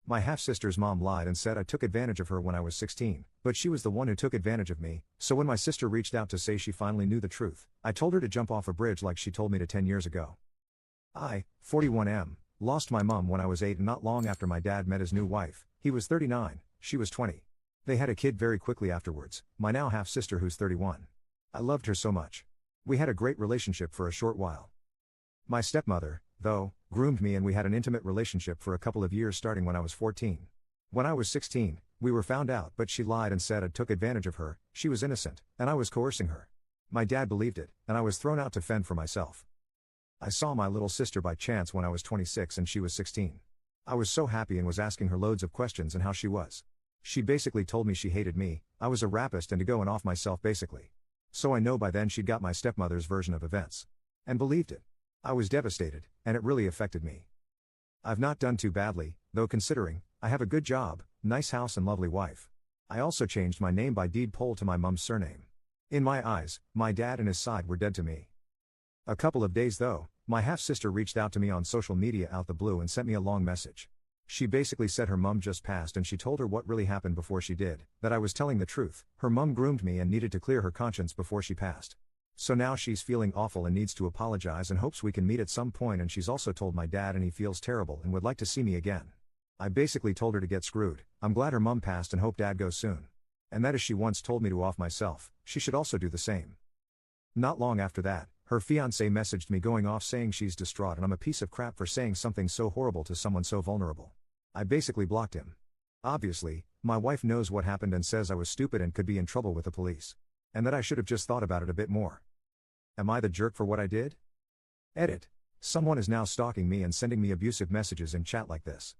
My half-sister's mom lied and said I took advantage of her when I was 16, but she was the one who took advantage of me, so when my sister reached out to say she finally knew the truth, I told her to jump off a bridge like she told me to 10 years ago. I, 41M, lost my mom when I was 8 and not long after my dad met his new wife. He was 39, she was 20. They had a kid very quickly afterwards, my now half-sister who's 31. I loved her so much. We had a great relationship for a short while. My stepmother, though, groomed me and we had an intimate relationship for a couple of years starting when I was 14. When I was 16, we were found out but she lied and said I took advantage of her, she was innocent, and I was coercing her. My dad believed it, and I was thrown out to fend for myself. I saw my little sister by chance when I was 26 and she was 16. I was so happy and was asking her loads of questions and how she was. She basically told me she hated me, I was a rapist and to go and off myself basically. So I know by then she'd got my stepmother's version of events. And believed it. I was devastated, and it really affected me. I've not done too badly, though considering, I have a good job, nice house and lovely wife. I also changed my name by deed poll to my mum's surname. In my eyes, my dad and his side were dead to me. A couple of days though, my half-sister reached out to me on social media out the blue and sent me a long message. She basically said her mum just passed and she told her what really happened before she did, that I was telling the truth, her mum groomed me and needed to clear her conscience before she passed. So now she's feeling awful and needs to apologize and hopes we can meet at some point, and she's also told my dad and he feels terrible and would like to see me again. I basically told her to get screwed. I'm glad her mum passed and hope dad goes soon. And that as she once told me to off myself, she should also do the same. Not long after that, her fiancé messaged me going off saying she's distraught and I'm a piece of crap for saying something so horrible to someone so vulnerable. I basically blocked him. Obviously, my wife knows what happened and says I was stupid and could be in trouble with the police. And that I should have just thought about it a bit more. Am I the jerk for what I did? Edit. Someone is now stalking me and sending me abusive messages in chat like this.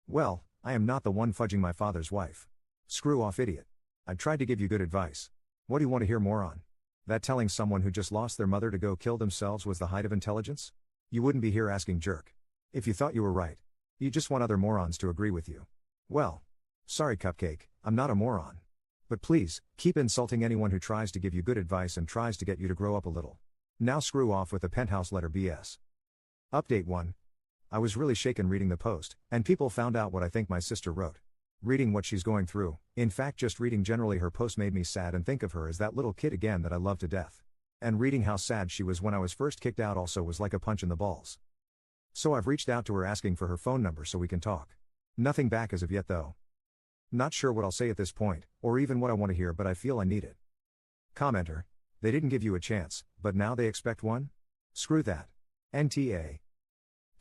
Well, I am not the one fudging my father's wife. Screw off, idiot. I tried to give you good advice. What do you want to hear more on? That telling someone who just lost their mother to go kill themselves was the height of intelligence? You wouldn't be here asking jerk. If you thought you were right. You just want other morons to agree with you. Well. Sorry Cupcake, I'm not a moron. But please, keep insulting anyone who tries to give you good advice and tries to get you to grow up a little. Now screw off with the penthouse letter BS. Update 1. I was really shaken reading the post, and people found out what I think my sister wrote. Reading what she's going through, in fact just reading generally her post made me sad and think of her as that little kid again that I love to death. And reading how sad she was when I was first kicked out also was like a punch in the balls. So I've reached out to her asking for her phone number so we can talk. Nothing back as of yet though. Not sure what I'll say at this point, or even what I want to hear, but I feel I need it. Commenter. They didn't give you a chance, but now they expect one? Screw that. NTA.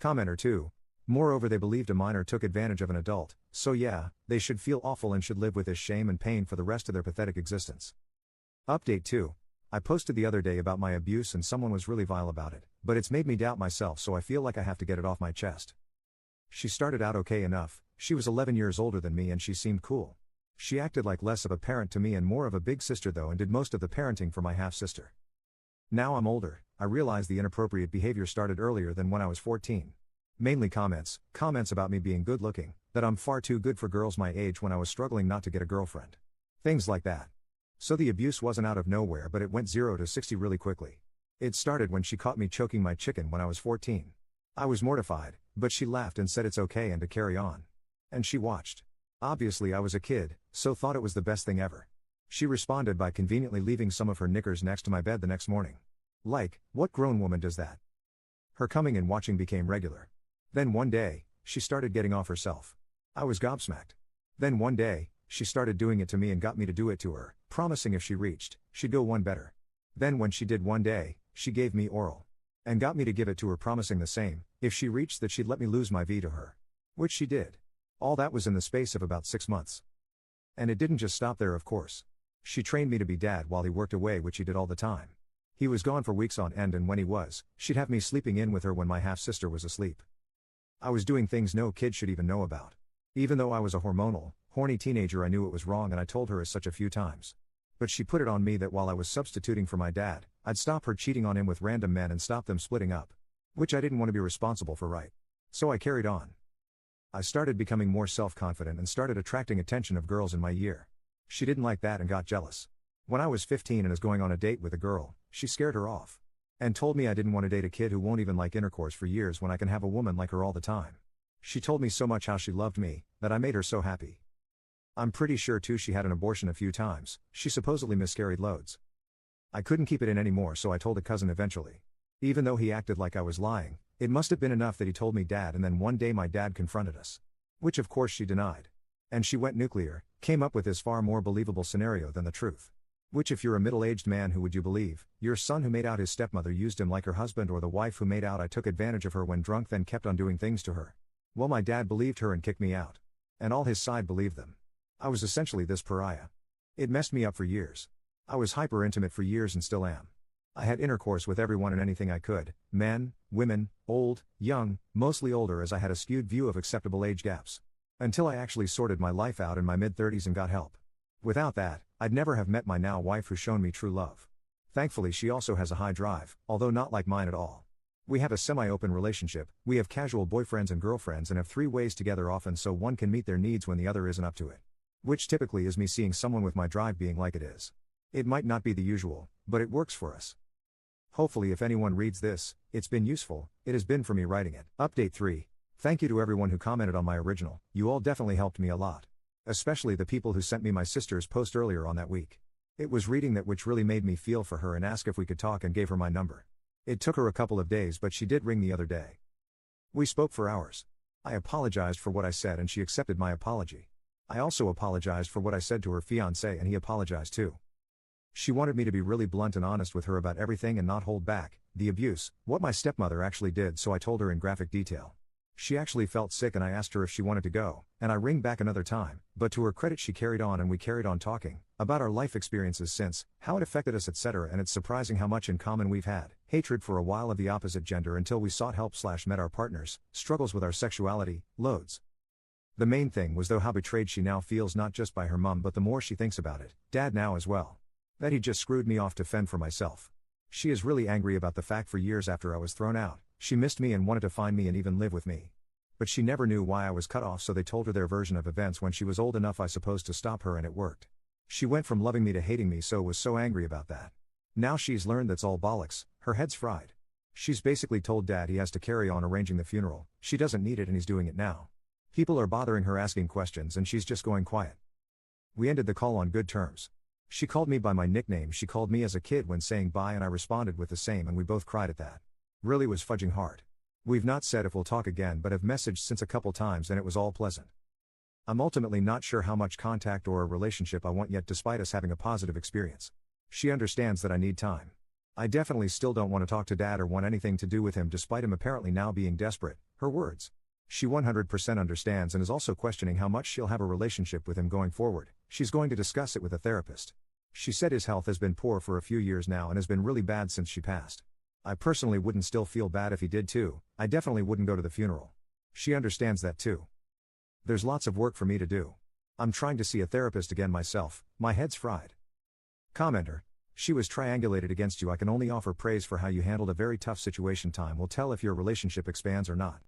Commenter 2. Moreover, they believed a minor took advantage of an adult, so yeah, they should feel awful and should live with this shame and pain for the rest of their pathetic existence. Update 2. I posted the other day about my abuse and someone was really vile about it, but it's made me doubt myself, so I feel like I have to get it off my chest. She started out okay enough. She was 11 years older than me and she seemed cool. She acted like less of a parent to me and more of a big sister though, and did most of the parenting for my half-sister. Now I'm older, I realize the inappropriate behavior started earlier than when I was 14. Mainly comments about me being good looking, that I'm far too good for girls my age when I was struggling not to get a girlfriend. Things like that. So the abuse wasn't out of nowhere, but it went 0 to 60 really quickly. It started when she caught me choking my chicken when I was 14. I was mortified, but she laughed and said it's okay and to carry on. And she watched. Obviously I was a kid, so thought it was the best thing ever. She responded by conveniently leaving some of her knickers next to my bed the next morning. Like, what grown woman does that? Her coming and watching became regular. Then one day, she started getting off herself. I was gobsmacked. Then one day, she started doing it to me and got me to do it to her, promising if she reached, she'd go one better. Then when she did one day, she gave me oral. And got me to give it to her, promising the same, if she reached that she'd let me lose my V to her. Which she did. All that was in the space of about 6 months. And it didn't just stop there, of course. She trained me to be dad while he worked away, which he did all the time. He was gone for weeks on end, and when he was, she'd have me sleeping in with her when my half-sister was asleep. I was doing things no kid should even know about. Even though I was a hormonal, horny teenager, I knew it was wrong and I told her as such a few times. But she put it on me that while I was substituting for my dad, I'd stop her cheating on him with random men and stop them splitting up. Which I didn't want to be responsible for, right? So I carried on. I started becoming more self-confident and started attracting attention of girls in my year. She didn't like that and got jealous. When I was 15 and was going on a date with a girl, she scared her off. And told me I didn't want to date a kid who won't even like intercourse for years when I can have a woman like her all the time. She told me so much how she loved me, that I made her so happy. I'm pretty sure too she had an abortion a few times, she supposedly miscarried loads. I couldn't keep it in anymore, so I told a cousin eventually. Even though he acted like I was lying, it must have been enough that he told me dad, and then one day my dad confronted us. Which of course she denied. And she went nuclear, came up with this far more believable scenario than the truth. Which, if you're a middle-aged man, who would you believe? Your son who made out his stepmother used him like her husband, or the wife who made out I took advantage of her when drunk then kept on doing things to her? Well, my dad believed her and kicked me out. And all his side believed them. I was essentially this pariah. It messed me up for years. I was hyper-intimate for years and still am. I had intercourse with everyone and anything I could, men, women, old, young, mostly older, as I had a skewed view of acceptable age gaps. Until I actually sorted my life out in my mid-30s and got help. Without that, I'd never have met my now wife who's shown me true love. Thankfully she also has a high drive, although not like mine at all. We have a semi-open relationship, we have casual boyfriends and girlfriends and have 3 ways together often so one can meet their needs when the other isn't up to it. Which typically is me seeing someone with my drive being like it is. It might not be the usual, but it works for us. Hopefully if anyone reads this, it's been useful. It has been for me writing it. Update 3. Thank you to everyone who commented on my original, you all definitely helped me a lot. Especially the people who sent me my sister's post earlier on that week. It was reading that which really made me feel for her and ask if we could talk and gave her my number. It took her a couple of days, but she did ring the other day. We spoke for hours. I apologized for what I said and she accepted my apology. I also apologized for what I said to her fiancé and he apologized too. She wanted me to be really blunt and honest with her about everything and not hold back, the abuse, what my stepmother actually did, so I told her in graphic detail. She actually felt sick and I asked her if she wanted to go, and I ring back another time, but to her credit she carried on and we carried on talking, about our life experiences since, how it affected us etc. And it's surprising how much in common we've had, hatred for a while of the opposite gender until we sought help / met our partners, struggles with our sexuality, loads. The main thing was though how betrayed she now feels, not just by her mum but the more she thinks about it, dad now as well. That he just screwed me off to fend for myself. She is really angry about the fact for years after I was thrown out, she missed me and wanted to find me and even live with me. But she never knew why I was cut off, so they told her their version of events when she was old enough I suppose to stop her, and it worked. She went from loving me to hating me, so was so angry about that. Now she's learned that's all bollocks, her head's fried. She's basically told dad he has to carry on arranging the funeral, she doesn't need it and he's doing it now. People are bothering her asking questions and she's just going quiet. We ended the call on good terms. She called me by my nickname she called me as a kid when saying bye and I responded with the same and we both cried at that. Really was fudging hard. We've not said if we'll talk again but have messaged since a couple times and it was all pleasant. I'm ultimately not sure how much contact or a relationship I want yet despite us having a positive experience. She understands that I need time. I definitely still don't want to talk to dad or want anything to do with him despite him apparently now being desperate, her words. She 100% understands and is also questioning how much she'll have a relationship with him going forward. She's going to discuss it with a therapist. She said his health has been poor for a few years now and has been really bad since she passed. I personally wouldn't still feel bad if he did too, I definitely wouldn't go to the funeral. She understands that too. There's lots of work for me to do. I'm trying to see a therapist again myself, my head's fried. Commenter. She was triangulated against you. I can only offer praise for how you handled a very tough situation. Time will tell if your relationship expands or not.